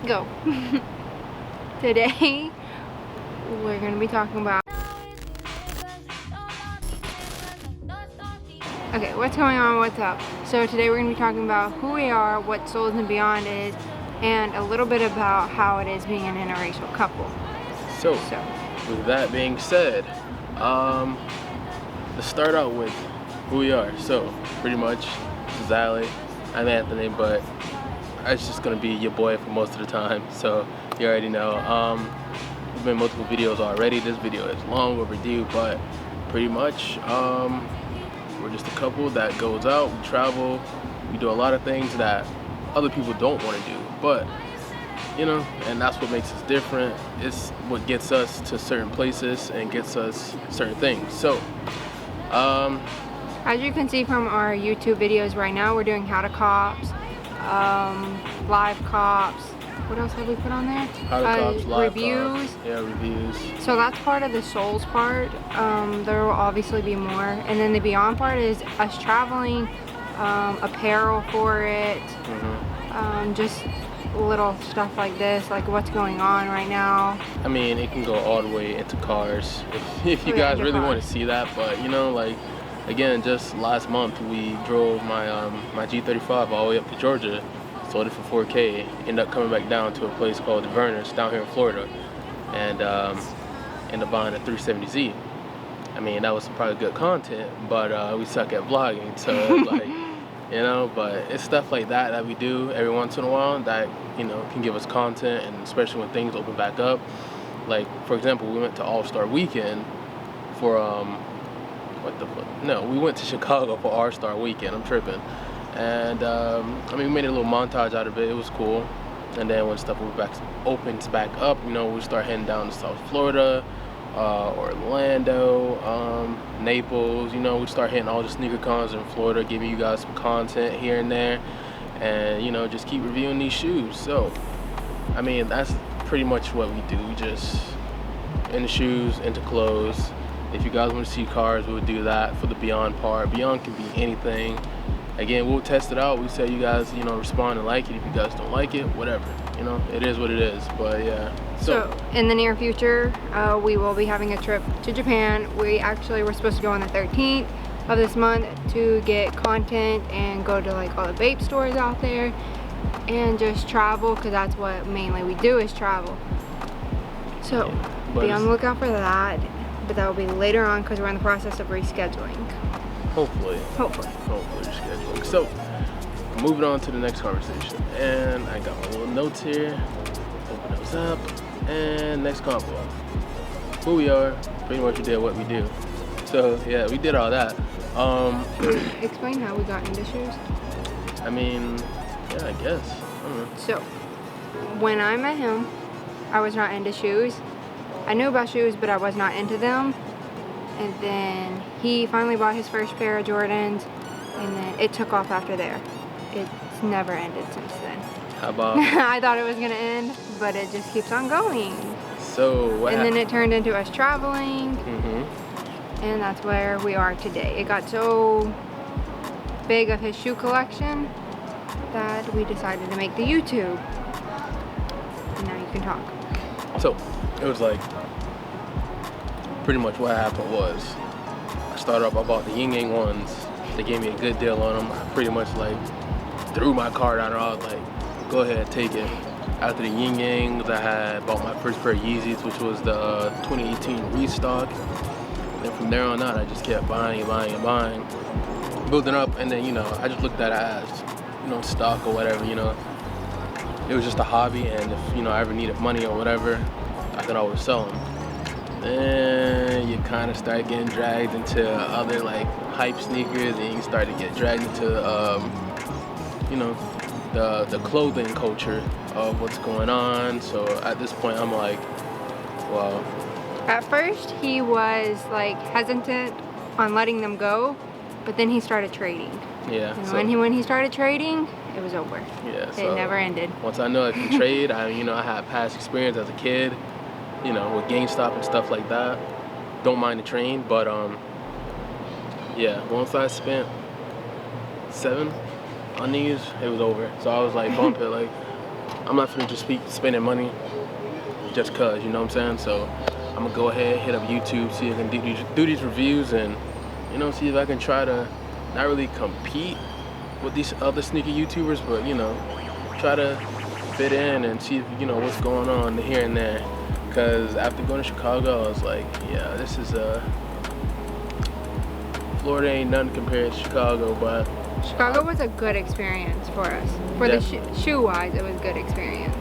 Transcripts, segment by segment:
Go. Today, we're going to be talking about... Okay, what's going on, what's up? So today we're going to be talking about who we are, what Souls and Beyond is, and a little bit about how it is being an interracial couple. So with that being said, let's start out with who we are. So pretty much, this is Ali, I'm Anthony, but it's just going to be your boy for most of the time, so you already know. We've made multiple videos already. This video is long overdue, but pretty much we're just a couple that goes out, we travel, we do a lot of things that other people don't want to do, but you know, and that's what makes us different. It's what gets us to certain places and gets us certain things. So as you can see from our YouTube videos right now, we're doing how to cops, live cops. What else have we put on there? How to cops, live reviews. Cops. Yeah, reviews. So that's part of the Souls part. There will obviously be more. And then the Beyond part is us traveling, apparel for it, just little stuff like this, like what's going on right now. I mean, it can go all the way into cars if you guys really want to see that, but you know, like, again, just last month we drove my my G35 all the way up to Georgia, sold it for $4K, ended up coming back down to a place called the Vernors down here in Florida, and ended up buying a 370Z. I mean, that was probably good content, but we suck at vlogging, so it's like, you know, but it's stuff like that that we do every once in a while that, you know, can give us content, and especially when things open back up. Like, for example, we went to All-Star Weekend for we went to Chicago for All-Star Weekend. I'm tripping. And I mean, we made a little montage out of it. It was cool. And then when stuff opens back up, you know, we start heading down to South Florida, Orlando, Naples. You know, we start hitting all the sneaker cons in Florida, giving you guys some content here and there, and you know, just keep reviewing these shoes. So I mean, that's pretty much what we do. We just into shoes, into clothes. If you guys want to see cars, we'll do that for the Beyond part. Beyond can be anything. Again, we'll test it out. We say you guys, you know, respond and like it. If you guys don't like it, whatever. You know, it is what it is. But yeah. So in the near future, we will be having a trip to Japan. We actually were supposed to go on the 13th of this month to get content and go to like all the vape stores out there and just travel, because that's what mainly we do, is travel. So yeah, be on the lookout for that. But that will be later on, because we're in the process of rescheduling. Hopefully rescheduling. So moving on to the next conversation, and I got my little notes here. Open those up, and next combo. Who we are, pretty much we did what we do. So yeah, we did all that. Explain how we got into shoes. I mean, yeah, I guess. I don't know. So when I met him, I was not into shoes. I knew about shoes, but I was not into them. And then he finally bought his first pair of Jordans, and then it took off after there. It's never ended since then. How about? I thought it was gonna end, but it just keeps on going. So what happened? Then it turned into us traveling, and that's where we are today. It got so big of his shoe collection that we decided to make the YouTube. And now you can talk. So it was like, pretty much what happened was, I started off, I bought the Ying Yang ones. They gave me a good deal on them. I pretty much like threw my card out, and I was like, go ahead, take it. After the Ying Yangs, I bought my first pair of Yeezys, which was the 2018 restock. And from there on out, I just kept buying, building up, and then, you know, I just looked at it as, you know, stock or whatever, you know. It was just a hobby, and if, you know, I ever needed money or whatever, I could always sell them. Then you kind of start getting dragged into other like hype sneakers, and you start to get dragged into you know, the clothing culture of what's going on. So at this point, I'm like, well. At first, he was like hesitant on letting them go, but then he started trading. Yeah. And so when he started trading, it was over. Yeah. So it never ended. Once I know I can trade, I had past experience as a kid, you know, with GameStop and stuff like that. Don't mind the train, but yeah. Once I spent 7 on these, it was over. So I was like, bump it, like, I'm not gonna just be spending money just cause, you know what I'm saying? So I'm gonna go ahead, hit up YouTube, see if I can do these reviews, and you know, see if I can try to not really compete with these other sneaker YouTubers, but you know, try to fit in and see if, you know, what's going on here and there. Cause after going to Chicago, I was like, yeah, this is Florida ain't nothing compared to Chicago, but Chicago was a good experience for us. For the shoe wise, it was a good experience.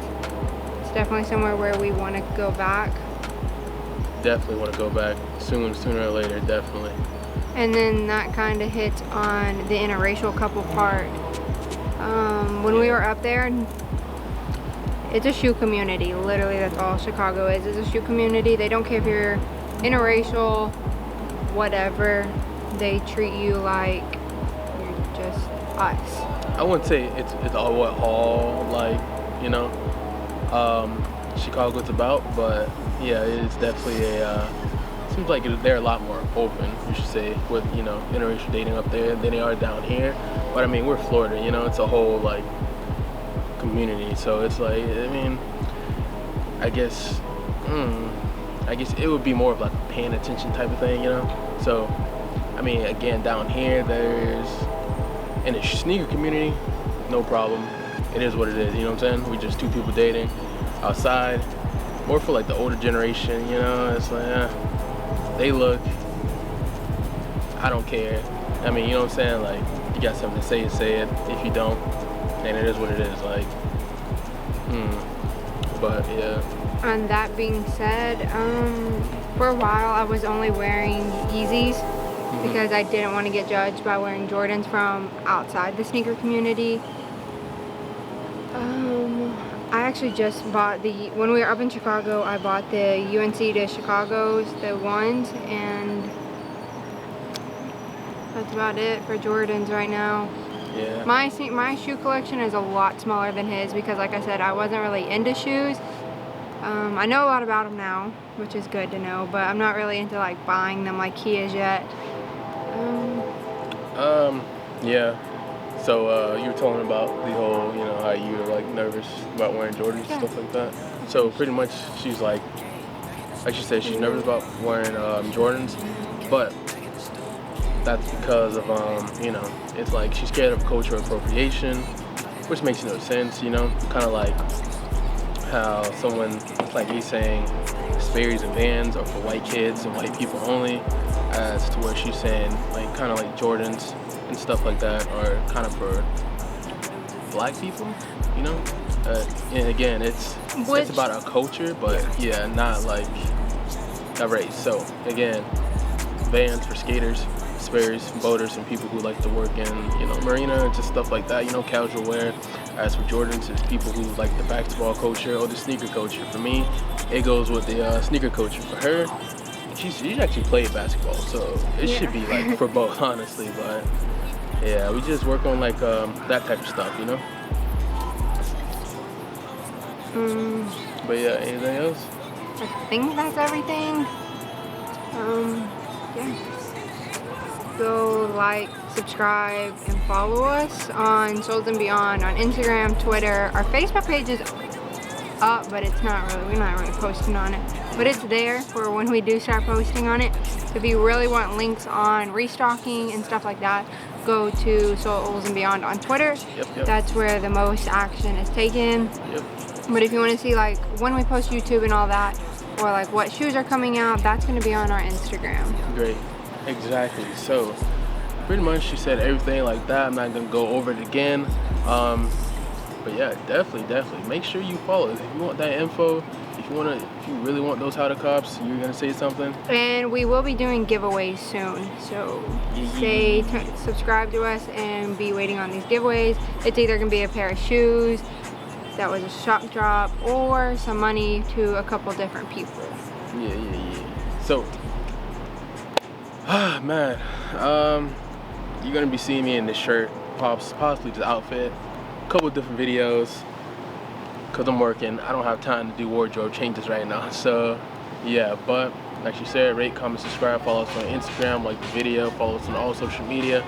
It's definitely somewhere where we want to go back. Definitely want to go back sooner or later, definitely. And then that kind of hits on the interracial couple part. When we were up there, it's a shoe community. Literally, that's all Chicago is a shoe community. They don't care if you're interracial, whatever. They treat you like you're just us. I wouldn't say it's all like, you know, Chicago's about, but yeah, it is definitely seems like they're a lot more open, you should say, with, you know, interracial dating up there than they are down here. But I mean, we're Florida, you know, it's a whole like community, so it's like, I mean, I guess it would be more of like a paying attention type of thing, you know. So I mean, again, down here, there's in the sneaker community, no problem. It is what it is, you know what I'm saying? We just two people dating outside. More for like the older generation, you know. It's like, they look, I don't care. I mean, you know what I'm saying? Like, you got something to say it. If you don't, then it is what it is. Like, but yeah. And that being said, for a while I was only wearing Yeezys because I didn't want to get judged by wearing Jordans from outside the sneaker community. I actually just bought when we were up in Chicago, I bought the UNC to Chicago's, the ones, and that's about it for Jordans right now. Yeah. My shoe collection is a lot smaller than his because, like I said, I wasn't really into shoes. I know a lot about them now, which is good to know, but I'm not really into like buying them like he is yet. Yeah. So you were talking about the whole, you know, how you were like nervous about wearing Jordans and stuff like that. So pretty much she's like she said, she's nervous about wearing Jordans, but that's because of you know, it's like she's scared of cultural appropriation, which makes no sense, you know, kind of like how someone like he's saying Sperry's and Vans are for white kids and white people only, as to where she's saying like kind of like Jordans and stuff like that are kind of for black people, you know. And again, it's about our culture, but yeah, not like a race. So again, Vans for skaters, Sperry's, boaters, and people who like to work in, you know, marina and just stuff like that, you know, casual wear. As for Jordans, it's people who like the basketball culture or the sneaker culture. For me, it goes with the sneaker culture. For her, she actually played basketball, so it should be like for both, honestly. But yeah, we just work on like that type of stuff, you know. But yeah, anything else? I think that's everything. Yeah. Go like, subscribe, and follow us on Souls and Beyond on Instagram, Twitter. Our Facebook page is up, but we're not really posting on it. But it's there for when we do start posting on it. So if you really want links on restocking and stuff like that, go to Souls and Beyond on Twitter. Yep. That's where the most action is taken. Yep. But if you want to see like when we post YouTube and all that, or like what shoes are coming out, that's going to be on our Instagram. Great. Exactly. So pretty much she said everything like that. I'm not gonna go over it again. But yeah, definitely make sure you follow. If you want that info, if you really want those how-to cops, you're gonna say something. And we will be doing giveaways soon. So subscribe to us and be waiting on these giveaways. It's either gonna be a pair of shoes that was a shop drop or some money to a couple different people. Yeah. So man, you're gonna be seeing me in this shirt, possibly this outfit, a couple different videos, cause I'm working. I don't have time to do wardrobe changes right now. So yeah, but like she said, rate, comment, subscribe, follow us on Instagram, like the video, follow us on all social media,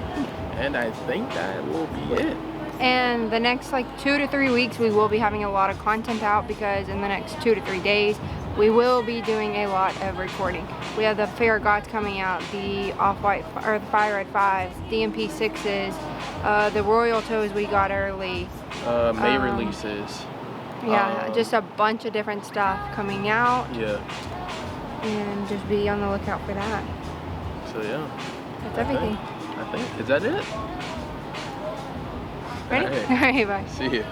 and I think that will be it. And the next like 2 to 3 weeks we will be having a lot of content out, because in the next 2 to 3 days we will be doing a lot of recording. We have the Fair Gods coming out, the Off-White or the Fire Red 5s, DMP 6s, the Royal Toes we got early. May releases. Yeah, just a bunch of different stuff coming out. Yeah. And just be on the lookout for that. So yeah. That's everything. I think. Is that it? Ready? All right. All right, bye. See ya.